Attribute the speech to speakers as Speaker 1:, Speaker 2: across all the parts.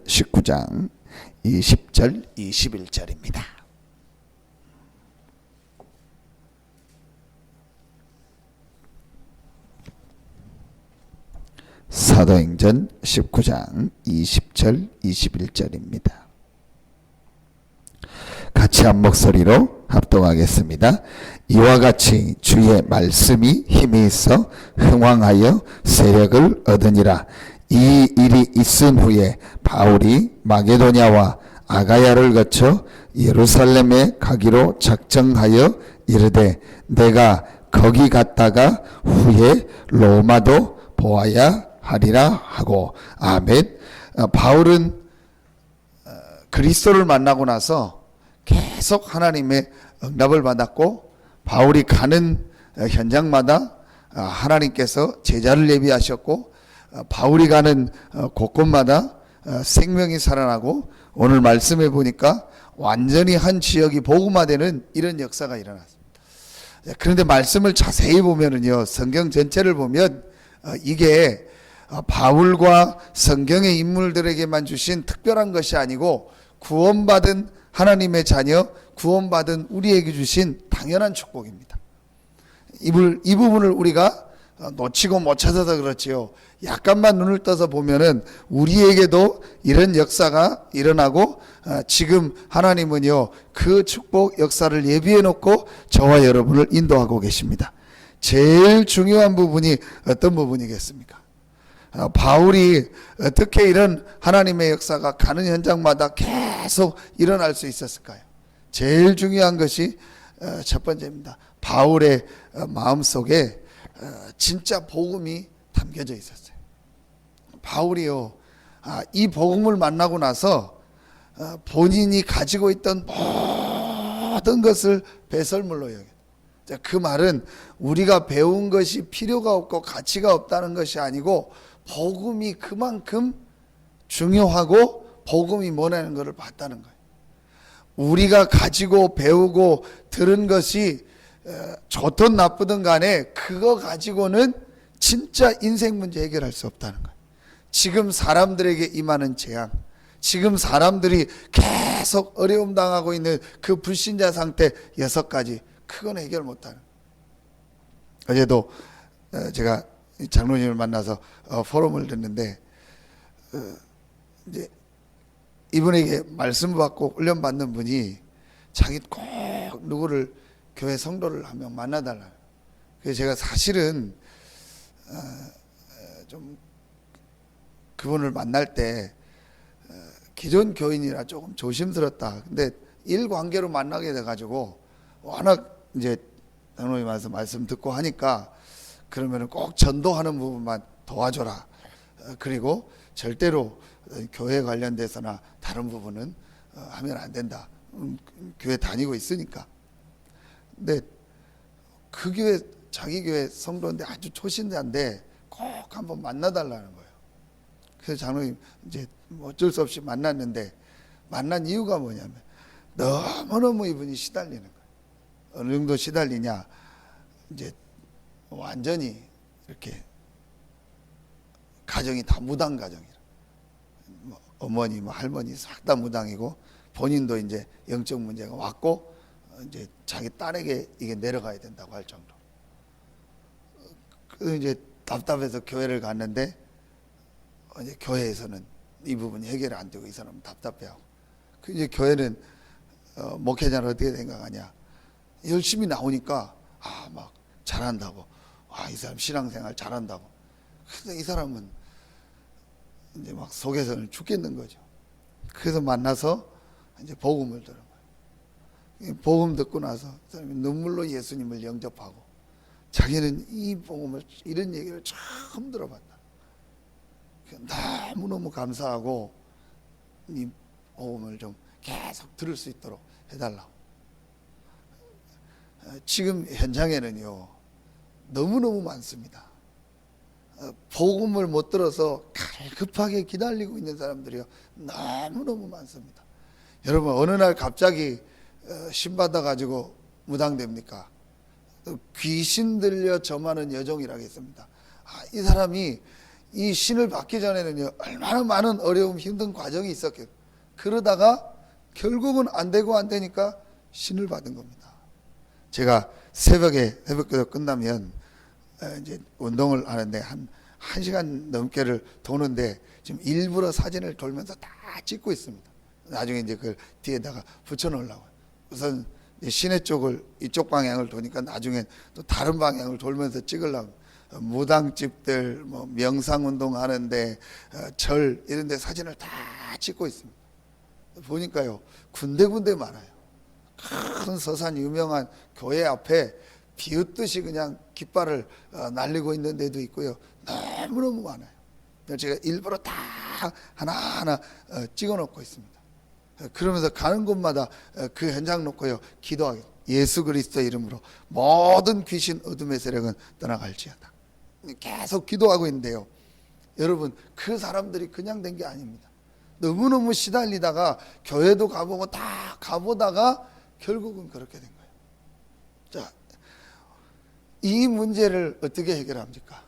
Speaker 1: 19장 20절 21절입니다. 사도행전 19장 20절 21절입니다. 같이 한 목소리로 합독하겠습니다. 이와 같이 주의 말씀이 힘이 있어 흥왕하여 세력을 얻으니라. 이 일이 있은 후에 바울이 마게도냐와 아가야를 거쳐 예루살렘에 가기로 작정하여 이르되 내가 거기 갔다가 후에 로마도 보아야 하리라 하고. 아멘. 바울은 그리스도를 만나고 나서 계속 하나님의 응답을 받았고, 바울이 가는 현장마다 하나님께서 제자를 예비하셨고, 바울이 가는 곳곳마다 생명이 살아나고, 오늘 말씀해 보니까 완전히 한 지역이 복음화되는 이런 역사가 일어났습니다. 그런데 말씀을 자세히 보면은요, 성경 전체를 보면 이게 바울과 성경의 인물들에게만 주신 특별한 것이 아니고 구원받은 하나님의 자녀, 구원받은 우리에게 주신 당연한 축복입니다. 이 부분을 우리가 놓치고 못 찾아서 그렇지요. 약간만 눈을 떠서 보면은 우리에게도 이런 역사가 일어나고, 지금 하나님은요 그 축복 역사를 예비해 놓고 저와 여러분을 인도하고 계십니다. 제일 중요한 부분이 어떤 부분이겠습니까? 바울이 어떻게 이런 하나님의 역사가 가는 현장마다 계속 일어날 수 있었을까요? 제일 중요한 것이 첫 번째입니다. 바울의 마음속에 진짜 복음이 담겨져 있었어요. 바울이요, 이 복음을 만나고 나서 본인이 가지고 있던 모든 것을 배설물로 여겨요. 그 말은 우리가 배운 것이 필요가 없고 가치가 없다는 것이 아니고, 복음이 그만큼 중요하고 복음이 뭐냐는 것을 봤다는 거예요. 우리가 가지고 배우고 들은 것이 좋든 나쁘든 간에 그거 가지고는 진짜 인생 문제 해결할 수 없다는 거예요. 지금 사람들에게 임하는 재앙, 지금 사람들이 계속 어려움 당하고 있는 그 불신자 상태 6가지, 그건 해결 못하는 거예요. 어제도 제가 장로님을 만나서 포럼을 듣는데, 이제 이분에게 말씀 받고 훈련 받는 분이 자기 꼭 누구를 교회 성도를 한 명 만나달라. 그래서 제가 사실은 좀 그분을 만날 때 기존 교인이라 조금 조심스럽다. 근데 일 관계로 만나게 돼가지고 워낙 이제 장로님 말씀 듣고 하니까, 그러면은 꼭 전도하는 부분만 도와줘라. 그리고 절대로 교회 관련돼서나 다른 부분은 하면 안 된다. 교회 다니고 있으니까. 근데 그 교회, 자기 교회 성도인데 아주 초신자인데 꼭 한번 만나달라는 거예요. 그래서 장로님 이제 어쩔 수 없이 만났는데, 만난 이유가 뭐냐면 너무너무 이분이 시달리는 거예요. 어느 정도 시달리냐, 이제 완전히 이렇게 가정이 다 무당 가정이라, 어머니 할머니 싹 다 무당이고, 본인도 이제 영적 문제가 왔고, 이제 자기 딸에게 이게 내려가야 된다고 할 정도. 그 이제 답답해서 교회를 갔는데, 이제 교회에서는 이 부분이 해결이 안 되고 이 사람은 답답해하고, 그 이제 교회는 목회자는 어떻게 생각하냐, 열심히 나오니까 막 잘한다고, 이 사람 신앙생활 잘한다고. 근데 이 사람은 이제 막 속에서는 죽겠는 거죠. 그래서 만나서 이제 복음을 들은 거예요. 복음 듣고 나서 이 사람이 눈물로 예수님을 영접하고, 자기는 이 복음을, 이런 얘기를 처음 들어봤다. 너무너무 감사하고 이 복음을 좀 계속 들을 수 있도록 해달라고. 지금 현장에는요 너무너무 많습니다. 복음을 못 들어서 갈급하게 기다리고 있는 사람들이요 너무너무 많습니다. 여러분, 어느 날 갑자기 신 받아가지고 무당됩니까? 귀신 들려 점하는 여종이라겠습니다. 이 사람이 이 신을 받기 전에는요, 얼마나 많은 어려움, 힘든 과정이 있었겠어요. 그러다가 결국은 안 되고 안 되니까 신을 받은 겁니다. 제가 새벽에 새벽기도 끝나면 이제 운동을 하는데 한 1시간 넘게를 도는데 지금 일부러 사진을 돌면서 다 찍고 있습니다. 나중에 이제 그 뒤에다가 붙여 놓으려고요. 우선 시내 쪽을 이쪽 방향을 도니까 나중에 또 다른 방향을 돌면서 찍으려고. 무당집들 뭐 명상운동 하는데 절 이런 데 사진을 다 찍고 있습니다. 보니까요, 군데군데 많아요. 큰 서산 유명한 교회 앞에 비웃듯이 그냥 깃발을 날리고 있는 데도 있고요. 너무너무 많아요. 제가 일부러 다 하나하나 찍어 놓고 있습니다. 그러면서 가는 곳마다 그 현장 놓고요, 기도하겠습니다. 예수 그리스도 이름으로 모든 귀신 어둠의 세력은 떠나갈지어다. 계속 기도하고 있는데요, 여러분, 그 사람들이 그냥 된 게 아닙니다. 너무너무 시달리다가 교회도 가보고 다 가보다가 결국은 그렇게 된 거예요. 자, 이 문제를 어떻게 해결합니까?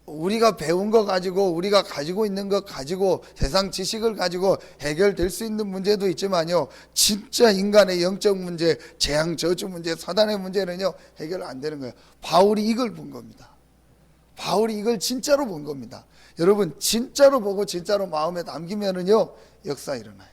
Speaker 1: 우리가 배운 거 가지고, 우리가 가지고 있는 거 가지고, 세상 지식을 가지고 해결될 수 있는 문제도 있지만요, 진짜 인간의 영적 문제, 재앙 저주 문제, 사단의 문제는요, 해결 안 되는 거예요. 바울이 이걸 본 겁니다. 바울이 이걸 진짜로 본 겁니다. 여러분, 진짜로 보고 진짜로 마음에 담기면은요, 역사 일어나요.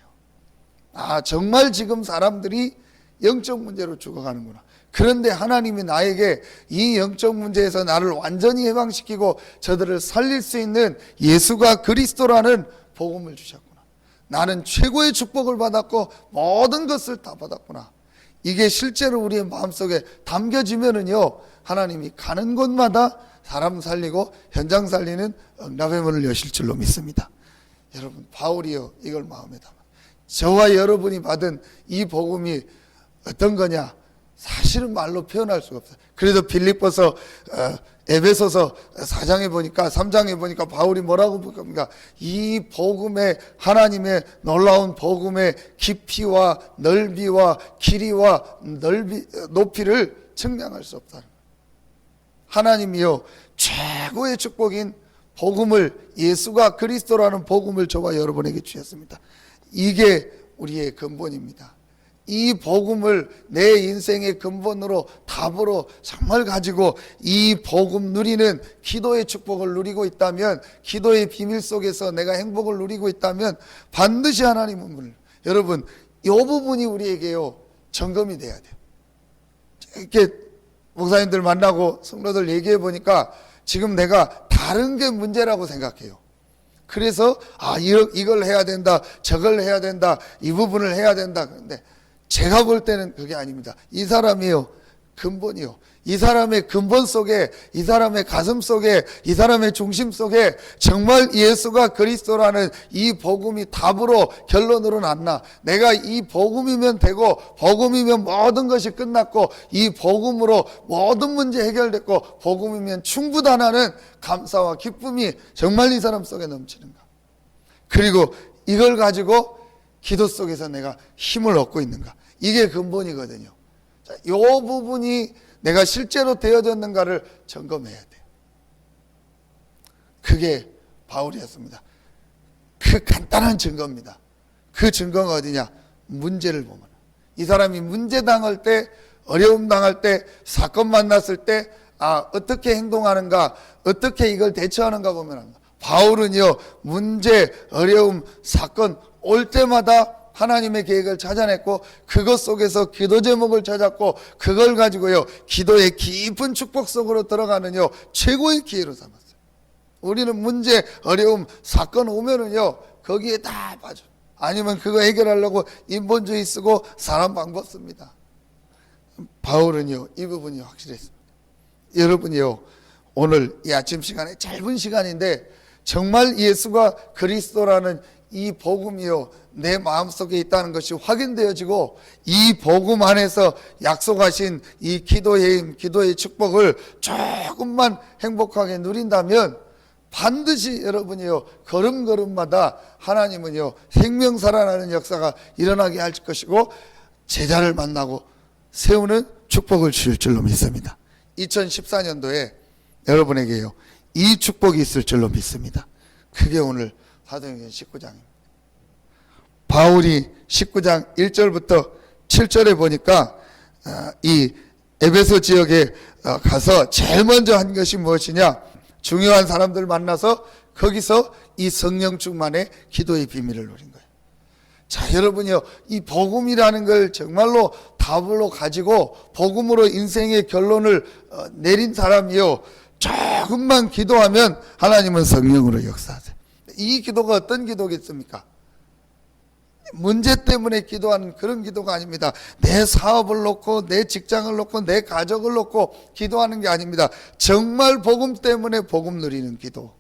Speaker 1: 아, 정말 지금 사람들이 영적 문제로 죽어가는구나. 그런데 하나님이 나에게 이 영적 문제에서 나를 완전히 해방시키고 저들을 살릴 수 있는 예수가 그리스도라는 복음을 주셨구나. 나는 최고의 축복을 받았고 모든 것을 다 받았구나. 이게 실제로 우리의 마음속에 담겨지면은요, 하나님이 가는 곳마다 사람 살리고 현장 살리는 응답의 문을 여실 줄로 믿습니다. 여러분, 바울이요, 이걸 마음에 담아. 저와 여러분이 받은 이 복음이 어떤 거냐? 사실은 말로 표현할 수가 없어요. 그래도 빌립보서, 에베소서 4장에 보니까, 3장에 보니까 바울이 뭐라고 부릅니까? 이 복음의, 하나님의 놀라운 복음의 깊이와 넓이와 길이와 높이를 측량할 수 없다는 거예요. 하나님이요, 최고의 축복인 복음을, 예수가 그리스도라는 복음을 저와 여러분에게 주셨습니다. 이게 우리의 근본입니다. 이 복음을 내 인생의 근본으로, 답으로 정말 가지고 이 복음 누리는, 기도의 축복을 누리고 있다면, 기도의 비밀 속에서 내가 행복을 누리고 있다면 반드시 하나님은 문을, 여러분, 이 부분이 우리에게요, 점검이 돼야 돼요. 이렇게 목사님들 만나고 성도들 얘기해 보니까 지금 내가 다른 게 문제라고 생각해요. 그래서 이걸 해야 된다, 저걸 해야 된다, 이 부분을 해야 된다. 그런데 제가 볼 때는 그게 아닙니다. 이 사람이요, 근본이요, 이 사람의 근본 속에, 이 사람의 가슴 속에, 이 사람의 중심 속에 정말 예수가 그리스도라는 이 복음이 답으로, 결론으로 났나, 내가 이 복음이면 되고 복음이면 모든 것이 끝났고 이 복음으로 모든 문제 해결됐고 복음이면 충분하다는 감사와 기쁨이 정말 이 사람 속에 넘치는가. 그리고 이걸 가지고 기도 속에서 내가 힘을 얻고 있는가. 이게 근본이거든요. 자, 이 부분이 내가 실제로 되어졌는가를 점검해야 돼요. 그게 바울이었습니다. 그 간단한 증거입니다. 그 증거가 어디냐? 문제를 보면, 이 사람이 문제 당할 때, 어려움 당할 때, 사건 만났을 때 어떻게 행동하는가, 어떻게 이걸 대처하는가 보면 합니다. 바울은요, 문제, 어려움, 사건 올 때마다 하나님의 계획을 찾아냈고 그것 속에서 기도 제목을 찾았고 그걸 가지고요, 기도의 깊은 축복 속으로 들어가는요, 최고의 기회로 삼았어요. 우리는 문제, 어려움, 사건 오면은요, 거기에 다 빠져. 아니면 그거 해결하려고 인본주의 쓰고 사람 방법 씁니다. 바울은요, 이 부분이 확실했습니다. 여러분이요, 오늘 이 아침 시간에, 짧은 시간인데 정말 예수가 그리스도라는 이 복음이요, 내 마음속에 있다는 것이 확인되어지고 이 복음 안에서 약속하신 이 기도의 힘, 기도의 축복을 조금만 행복하게 누린다면 반드시 여러분이요, 걸음걸음마다 하나님은요, 생명 살아나는 역사가 일어나게 할 것이고 제자를 만나고 세우는 축복을 주실 줄로 믿습니다. 2014년도에 여러분에게요, 이 축복이 있을 줄로 믿습니다. 그게 오늘 사도행전 19장입니다. 바울이 19장 1절부터 7절에 보니까 이 에베소 지역에 가서 제일 먼저 한 것이 무엇이냐? 중요한 사람들 만나서 거기서 이 성령 충만의 기도의 비밀을 누린 거예요. 자, 여러분이요, 이 복음이라는 걸 정말로 답으로 가지고 복음으로 인생의 결론을 내린 사람이요, 조금만 기도하면 하나님은 성령으로 역사하세요. 이 기도가 어떤 기도겠습니까? 문제 때문에 기도하는 그런 기도가 아닙니다. 내 사업을 놓고 내 직장을 놓고 내 가족을 놓고 기도하는 게 아닙니다. 정말 복음 때문에 복음 누리는 기도.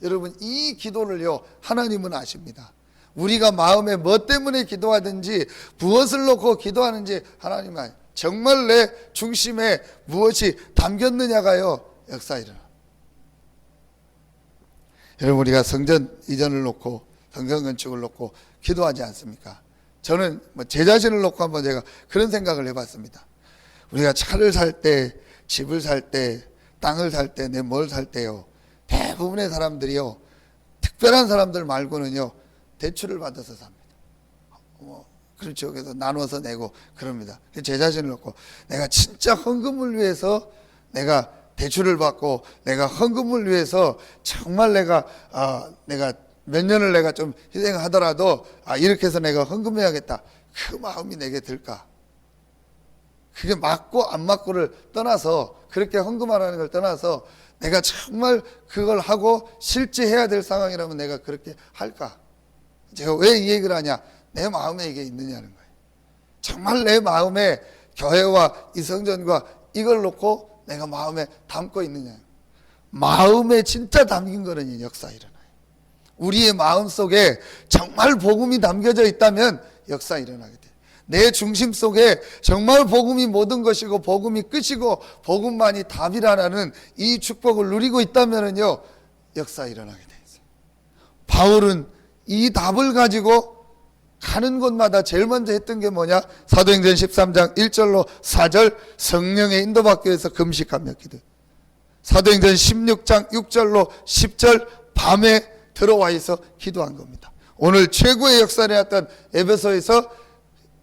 Speaker 1: 여러분, 이 기도를요, 하나님은 아십니다. 우리가 마음에 뭐 때문에 기도하든지 무엇을 놓고 기도하는지 하나님은 아십니다. 정말 내 중심에 무엇이 담겼느냐가요, 역사 일어나. 여러분, 우리가 성전 이전을 놓고 성전 건축을 놓고 기도하지 않습니까? 저는 제 자신을 놓고 한번 제가 그런 생각을 해봤습니다. 우리가 차를 살 때, 집을 살 때, 땅을 살 때, 내 뭘 살 때요, 대부분의 사람들이요, 특별한 사람들 말고는요, 대출을 받아서 삽니다. 그렇죠. 그래서 나눠서 내고 그럽니다. 제 자신을 놓고 내가 진짜 헌금을 위해서 내가 대출을 받고 내가 헌금을 위해서 정말 내가 몇 년을 내가 좀 희생하더라도 이렇게 해서 내가 헌금해야겠다, 그 마음이 내게 들까? 그게 맞고 안 맞고를 떠나서, 그렇게 헌금하라는 걸 떠나서 내가 정말 그걸 하고 실제 해야 될 상황이라면 내가 그렇게 할까? 제가 왜 이 얘기를 하냐? 내 마음에 이게 있느냐는 거예요. 정말 내 마음에 교회와 이 성전과 이걸 놓고 내가 마음에 담고 있느냐. 마음에 진짜 담긴 거는 역사 일어나요. 우리의 마음 속에 정말 복음이 담겨져 있다면 역사 일어나게 돼요. 내 중심 속에 정말 복음이 모든 것이고 복음이 끝이고 복음만이 답이라는 이 축복을 누리고 있다면요, 역사 일어나게 돼 있어요. 바울은 이 답을 가지고 가는 곳마다 제일 먼저 했던 게 뭐냐? 사도행전 13장 1절로 4절 성령의 인도받기 위해서 금식하며 기도. 사도행전 16장 6절로 10절 밤에 들어와 있어 기도한 겁니다. 오늘 최고의 역사를 했던 에베소에서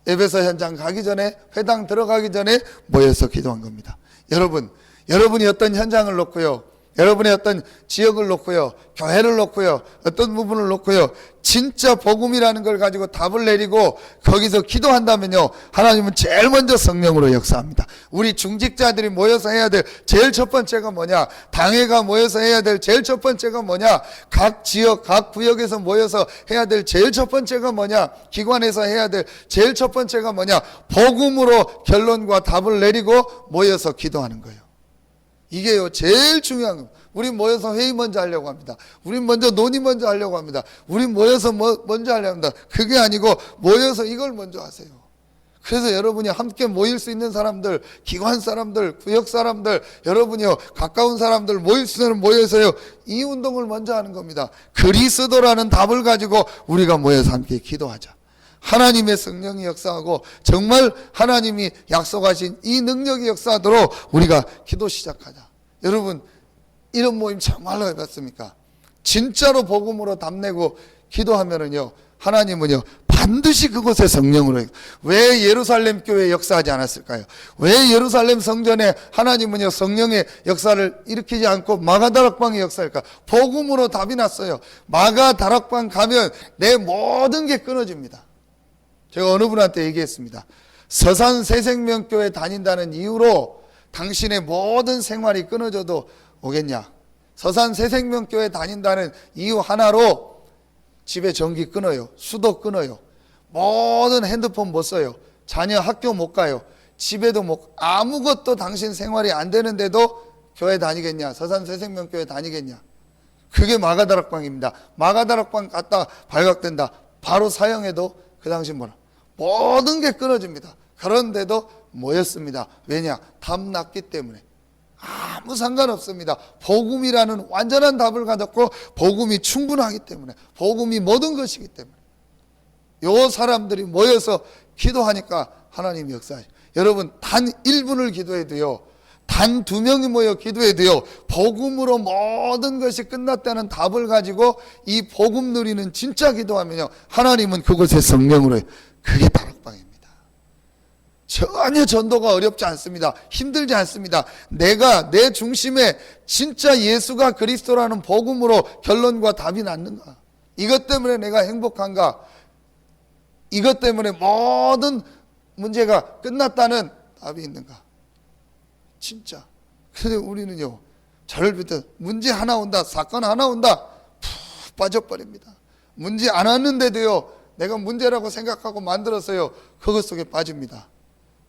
Speaker 1: 에베소 현장 가기 전에, 회당 들어가기 전에 모여서 기도한 겁니다. 여러분이 어떤 현장을 놓고요, 여러분의 어떤 지역을 놓고요, 교회를 놓고요, 어떤 부분을 놓고요, 진짜 복음이라는 걸 가지고 답을 내리고 거기서 기도한다면요, 하나님은 제일 먼저 성령으로 역사합니다. 우리 중직자들이 모여서 해야 될 제일 첫 번째가 뭐냐? 당회가 모여서 해야 될 제일 첫 번째가 뭐냐? 각 지역, 각 구역에서 모여서 해야 될 제일 첫 번째가 뭐냐? 기관에서 해야 될 제일 첫 번째가 뭐냐? 복음으로 결론과 답을 내리고 모여서 기도하는 거예요. 이게요, 제일 중요한 겁니다. 우리 모여서 회의 먼저 하려고 합니다. 우리 먼저 논의 먼저 하려고 합니다. 우리 모여서 먼저 하려고 합니다. 그게 아니고 모여서 이걸 먼저 하세요. 그래서 여러분이 함께 모일 수 있는 사람들, 기관 사람들, 구역 사람들, 여러분이요, 가까운 사람들 모일 수 있는 모여서요, 이 운동을 먼저 하는 겁니다. 그리스도라는 답을 가지고 우리가 모여서 함께 기도하자. 하나님의 성령이 역사하고 정말 하나님이 약속하신 이 능력이 역사하도록 우리가 기도 시작하자. 여러분, 이런 모임 정말로 해봤습니까? 진짜로 복음으로 답내고 기도하면은요, 하나님은요 반드시 그곳에 성령으로. 왜 예루살렘 교회에 역사하지 않았을까요? 왜 예루살렘 성전에 하나님은요 성령의 역사를 일으키지 않고 마가다락방의 역사일까? 복음으로 답이 났어요. 마가다락방 가면 내 모든 게 끊어집니다. 제가 어느 분한테 얘기했습니다. 서산 새생명교회 다닌다는 이유로 당신의 모든 생활이 끊어져도 오겠냐? 서산 새생명교회 다닌다는 이유 하나로 집에 전기 끊어요. 수도 끊어요. 모든 핸드폰 못 써요. 자녀 학교 못 가요. 집에도 아무것도 당신 생활이 안 되는데도 교회 다니겠냐? 서산 새생명교회 다니겠냐? 그게 마가다락방입니다. 마가다락방 갔다 발각된다. 바로 사형해도 그 당시 모든 게 끊어집니다. 그런데도 모였습니다. 왜냐? 답 났기 때문에. 아무 상관없습니다. 복음이라는 완전한 답을 가졌고 복음이 충분하기 때문에, 복음이 모든 것이기 때문에 요 사람들이 모여서 기도하니까 하나님이 역사하시죠. 여러분, 단 1분을 기도해도요 단 2명이 모여 기도해도요, 복음으로 모든 것이 끝났다는 답을 가지고 이 복음 누리는 진짜 기도하면요, 하나님은 그곳에 성령으로 해요. 그게 다락방입니다. 전혀 전도가 어렵지 않습니다. 힘들지 않습니다. 내가 내 중심에 진짜 예수가 그리스도라는 복음으로 결론과 답이 났는가? 이것 때문에 내가 행복한가? 이것 때문에 모든 문제가 끝났다는 답이 있는가? 진짜. 근데 우리는요, 저를 비롯해 문제 하나 온다, 사건 하나 온다, 푹 빠져버립니다. 문제 안 왔는데도요, 내가 문제라고 생각하고 만들었어요. 그것 속에 빠집니다.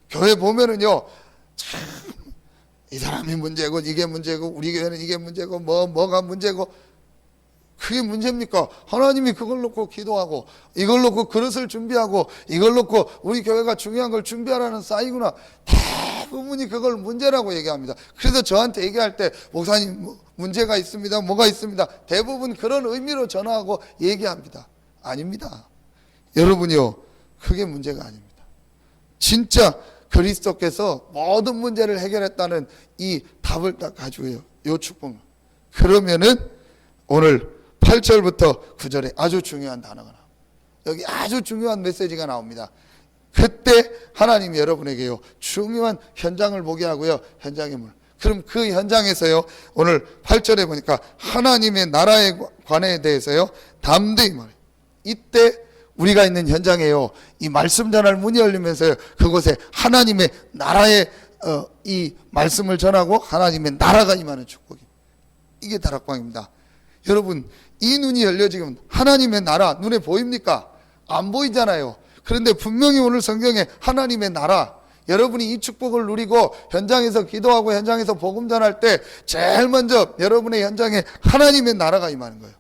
Speaker 1: 교회 보면은요, 참, 이 사람이 문제고, 이게 문제고, 우리 교회는 이게 문제고, 뭐가 문제고, 그게 문제입니까? 하나님이 그걸 놓고 기도하고, 이걸 놓고 그릇을 준비하고, 이걸 놓고 우리 교회가 중요한 걸 준비하라는 사이구나. 대부분이 그걸 문제라고 얘기합니다. 그래서 저한테 얘기할 때, 목사님, 문제가 있습니다. 뭐가 있습니다. 대부분 그런 의미로 전화하고 얘기합니다. 아닙니다. 여러분이요, 그게 문제가 아닙니다. 진짜 그리스도께서 모든 문제를 해결했다는 이 답을 딱 가지고 해요. 요 축복을. 그러면은 오늘 8절부터 9절에 아주 중요한 단어가 나옵니다. 여기 아주 중요한 메시지가 나옵니다. 그때 하나님이 여러분에게요, 중요한 현장을 보게 하고요, 현장의 물. 그럼 그 현장에서요, 오늘 8절에 보니까 하나님의 나라에 관해 대해서요, 담대히 말해요. 이때 우리가 있는 현장에요, 이 말씀 전할 문이 열리면서요, 그곳에 하나님의 나라의 이 말씀을 전하고 하나님의 나라가 임하는 축복입니다. 이게 다락방입니다. 여러분, 이 눈이 열려지면 하나님의 나라 눈에 보입니까? 안 보이잖아요. 그런데 분명히 오늘 성경에 하나님의 나라, 여러분이 이 축복을 누리고 현장에서 기도하고 현장에서 복음 전할 때 제일 먼저 여러분의 현장에 하나님의 나라가 임하는 거예요.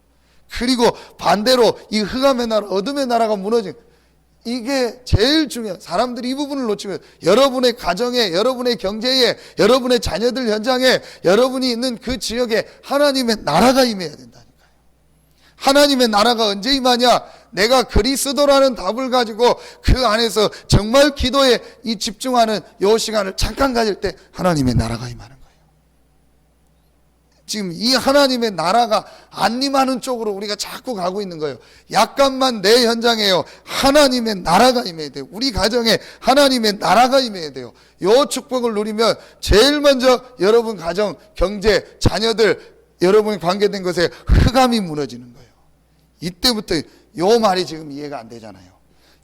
Speaker 1: 그리고 반대로 이 흑암의 나라, 어둠의 나라가 무너진, 이게 제일 중요한, 사람들이 이 부분을 놓치면 여러분의 가정에, 여러분의 경제에, 여러분의 자녀들 현장에, 여러분이 있는 그 지역에 하나님의 나라가 임해야 된다니까요. 하나님의 나라가 언제 임하냐? 내가 그리스도라는 답을 가지고 그 안에서 정말 기도에 이 집중하는 요 시간을 잠깐 가질 때 하나님의 나라가 임하는 거예요. 지금 이 하나님의 나라가 안 임하는 쪽으로 우리가 자꾸 가고 있는 거예요. 약간만 내 현장에요, 하나님의 나라가 임해야 돼요. 우리 가정에 하나님의 나라가 임해야 돼요. 요 축복을 누리면 제일 먼저 여러분 가정, 경제, 자녀들, 여러분이 관계된 것에 흑암이 무너지는 거예요. 이때부터 요 말이 지금 이해가 안 되잖아요.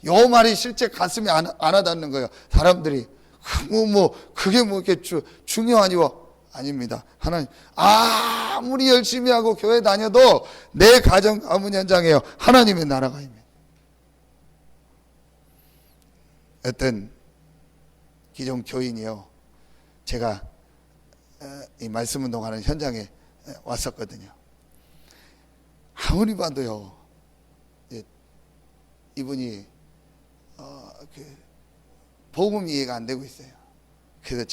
Speaker 1: 요 말이 실제 가슴에 안 와닿는 거예요. 사람들이 그게 뭐 이렇게 중요하니요? 아닙니다. 하나님, 아무리 열심히 하고 교회 다녀도 내 가정 가문 현장에요, 하나님의 나라가 임해. 어떤 기존 교인이요, 제가 이 말씀 운동하는 현장에 왔었거든요. 아무리 봐도요, 이분이 복음 이해가 안 되고 있어요. 그래서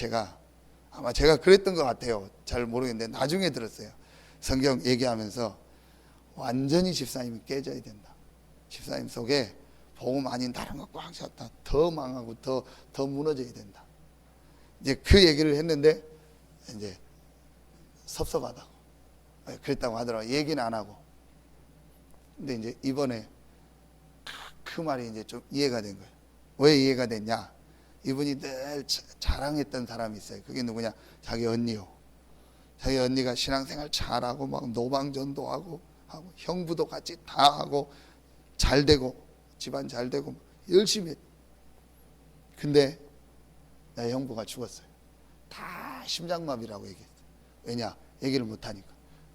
Speaker 1: 아마 제가 그랬던 것 같아요. 잘 모르겠는데 나중에 들었어요. 성경 얘기하면서 완전히 집사님이 깨져야 된다. 집사님 속에 복음 아닌 다른 거 꽉 찼다. 더 망하고 더 무너져야 된다. 이제 그 얘기를 했는데 이제 섭섭하다고 그랬다고 하더라고요. 얘기는 안 하고. 근데 이제 이번에 그 말이 이제 좀 이해가 된 거예요. 왜 이해가 됐냐? 이분이 늘 자랑했던 사람이 있어요. 그게 누구냐? 자기 언니요. 자기 언니가 신앙생활 잘하고 막 노방전도하고 하고 형부도 같이 다 하고 잘 되고 집안 잘 되고 열심히 했. 근데 내 형부가 죽었어요. 다 심장마비라고 얘기했어요. 왜냐? 얘기를 못하니까.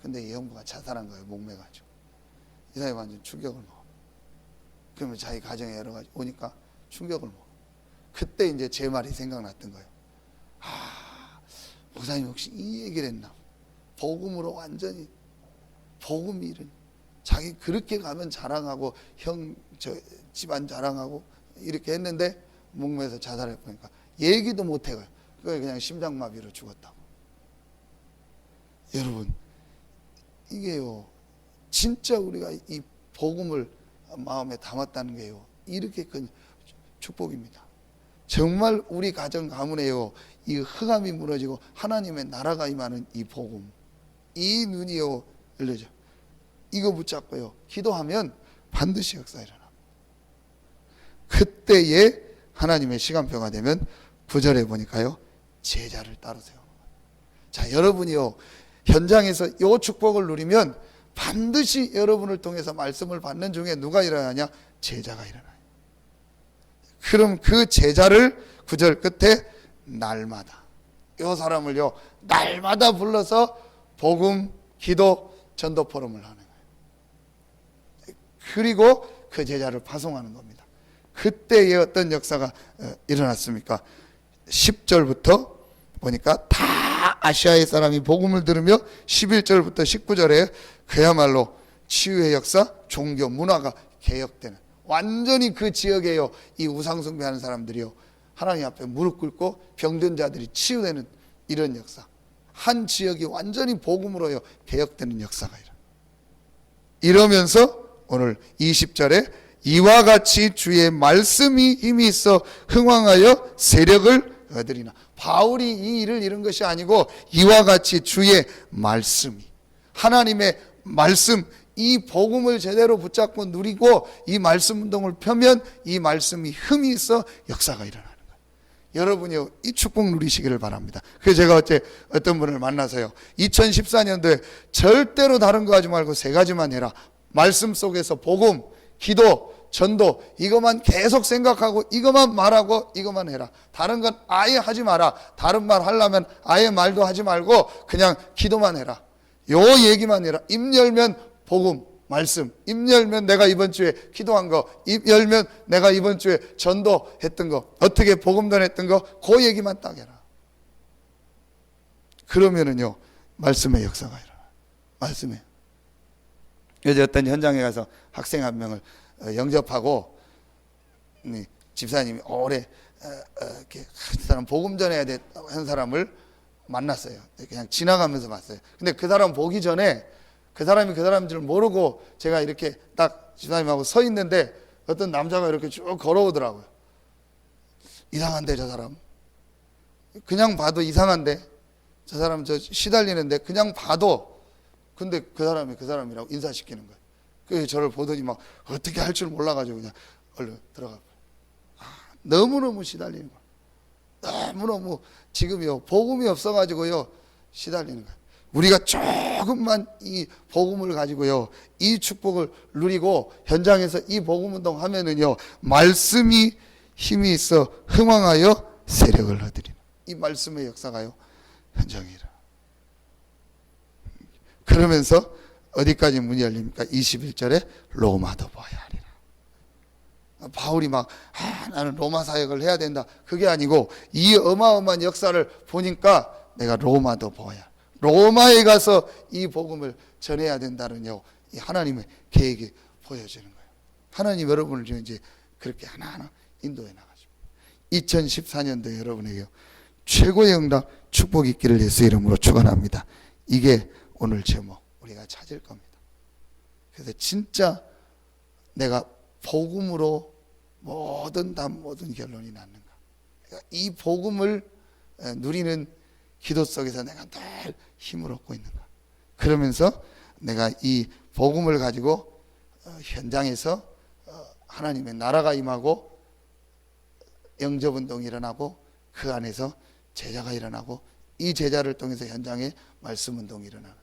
Speaker 1: 근데 이 형부가 자살한 거예요. 목매가지고. 이 사람이 완전 충격을 먹어. 그러면 자기 가정에 여러 가지 오니까 충격을 먹어. 그때 이제 제 말이 생각났던 거예요. 목사님 혹시 이 얘기를 했나? 복음으로 완전히 복음 일은 자기 그렇게 가면 자랑하고 집안 자랑하고 이렇게 했는데 목매서 자살해 보니까 얘기도 못 해요. 그냥 심장마비로 죽었다고. 여러분, 이게요, 진짜 우리가 이 복음을 마음에 담았다는 게요, 이렇게 큰 축복입니다. 정말 우리 가정 가문에요 이 흑암이 무너지고 하나님의 나라가 임하는 이 복음, 이 눈이요 열려져. 이거 붙잡고요 기도하면 반드시 역사 일어나. 그때에 하나님의 시간표가 되면 9절에 보니까요 제자를 따로 세워. 자, 여러분이요 현장에서 이 축복을 누리면 반드시 여러분을 통해서 말씀을 받는 중에 누가 일어나냐? 제자가 일어나요. 그럼 그 제자를 9절 끝에 날마다, 이 사람을요 날마다 불러서 복음, 기도, 전도 포럼을 하는 거예요. 그리고 그 제자를 파송하는 겁니다. 그때에 어떤 역사가 일어났습니까? 10절부터 보니까 다 아시아의 사람이 복음을 들으며 11절부터 19절에 그야말로 치유의 역사, 종교, 문화가 개혁되는, 완전히 그 지역에요 이 우상 숭배하는 사람들이요 하나님 앞에 무릎 꿇고 병든 자들이 치유되는 이런 역사, 한 지역이 완전히 복음으로요 개혁되는 역사가 이러면서 오늘 20절에 이와 같이 주의 말씀이 힘이 있어 흥왕하여 세력을 얻으리나. 바울이 이 일을 이룬 것이 아니고 이와 같이 주의 말씀이, 하나님의 말씀, 이 복음을 제대로 붙잡고 누리고 이 말씀 운동을 펴면 이 말씀이 힘이 있어 역사가 일어나는 거예요. 여러분이요 이 축복 누리시기를 바랍니다. 그래서 제가 어떤 분을 만나서요 2014년도에 절대로 다른 거 하지 말고 세 가지만 해라. 말씀 속에서 복음, 기도, 전도, 이것만 계속 생각하고 이것만 말하고 이것만 해라. 다른 건 아예 하지 마라. 다른 말 하려면 아예 말도 하지 말고 그냥 기도만 해라. 요 얘기만 해라. 입 열면 복음, 말씀, 입 열면 내가 이번 주에 기도한 거, 입 열면 내가 이번 주에 전도했던 거, 어떻게 복음 전했던 거, 그 얘기만 딱 해라. 그러면은요 말씀의 역사가 일어나. 말씀에. 어제 어떤 현장에 가서 학생 한 명을 영접하고 집사님이 오래 이렇게 사람 복음 전해야 돼 한 사람을 만났어요. 그냥 지나가면서 봤어요. 근데 그 사람 보기 전에 그 사람이 그 사람인 줄 모르고 제가 이렇게 딱 집사님하고 서 있는데 어떤 남자가 이렇게 쭉 걸어오더라고요. 이상한데 저 사람, 그냥 봐도 이상한데 저 사람 저 시달리는데 그냥 봐도, 근데 그 사람이 그 사람이라고 인사시키는 거예요. 그 저를 보더니 막 어떻게 할 줄 몰라가지고 그냥 얼른 들어가. 너무너무 시달리는 거예요. 너무너무 지금요 복음이 없어가지고요 시달리는 거예요. 우리가 조금만 이 복음을 가지고요 이 축복을 누리고 현장에서 이 복음 운동 하면은요 말씀이 힘이 있어 흥왕하여 세력을 얻으리는, 이 말씀의 역사가요 현장에 일어나. 그러면서 어디까지 문이 열립니까? 21절에 로마도 보아야 하리라. 바울이 막 나는 로마 사역을 해야 된다, 그게 아니고 이 어마어마한 역사를 보니까 내가 로마도 보아야, 로마에 가서 이 복음을 전해야 된다는요 이 하나님의 계획이 보여지는 거예요. 하나님 여러분을 이제 그렇게 하나하나 인도해 나가십니다. 2014년도에 여러분에게 최고의 응답 축복이 있기를 예수 이름으로 축원합니다. 이게 오늘 제목 우리가 찾을 겁니다. 그래서 진짜 내가 복음으로 모든 결론이 났는가, 그러니까 이 복음을 누리는 기도 속에서 내가 늘 힘을 얻고 있는가, 그러면서 내가 이 복음을 가지고 현장에서 하나님의 나라가 임하고 영접운동이 일어나고 그 안에서 제자가 일어나고 이 제자를 통해서 현장에 말씀운동이 일어나는,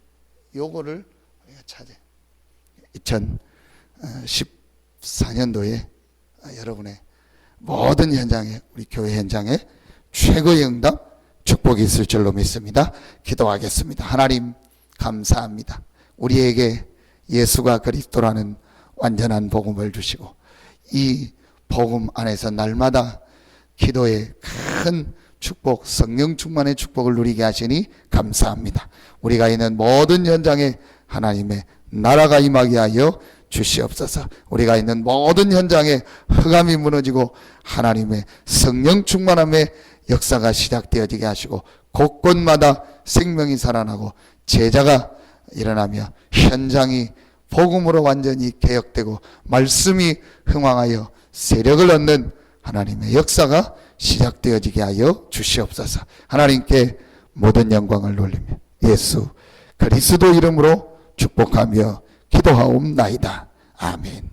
Speaker 1: 요거를 우리가 찾아요. 2014년도에 여러분의 모든 현장에, 우리 교회 현장에 최고의 응답 축복이 있을 줄로 믿습니다. 기도하겠습니다. 하나님 감사합니다. 우리에게 예수가 그리스도라는 완전한 복음을 주시고 이 복음 안에서 날마다 기도의 큰 축복, 성령 충만의 축복을 누리게 하시니 감사합니다. 우리가 있는 모든 현장에 하나님의 나라가 임하게 하여 주시옵소서. 우리가 있는 모든 현장에 흑암이 무너지고 하나님의 성령 충만함의 역사가 시작되어지게 하시고 곳곳마다 생명이 살아나고 제자가 일어나며 현장이 복음으로 완전히 개혁되고 말씀이 흥왕하여 세력을 얻는 하나님의 역사가 시작되어지게 하여 주시옵소서. 하나님께 모든 영광을 돌리며 예수 그리스도 이름으로 축복하며 기도하옵나이다. 아멘.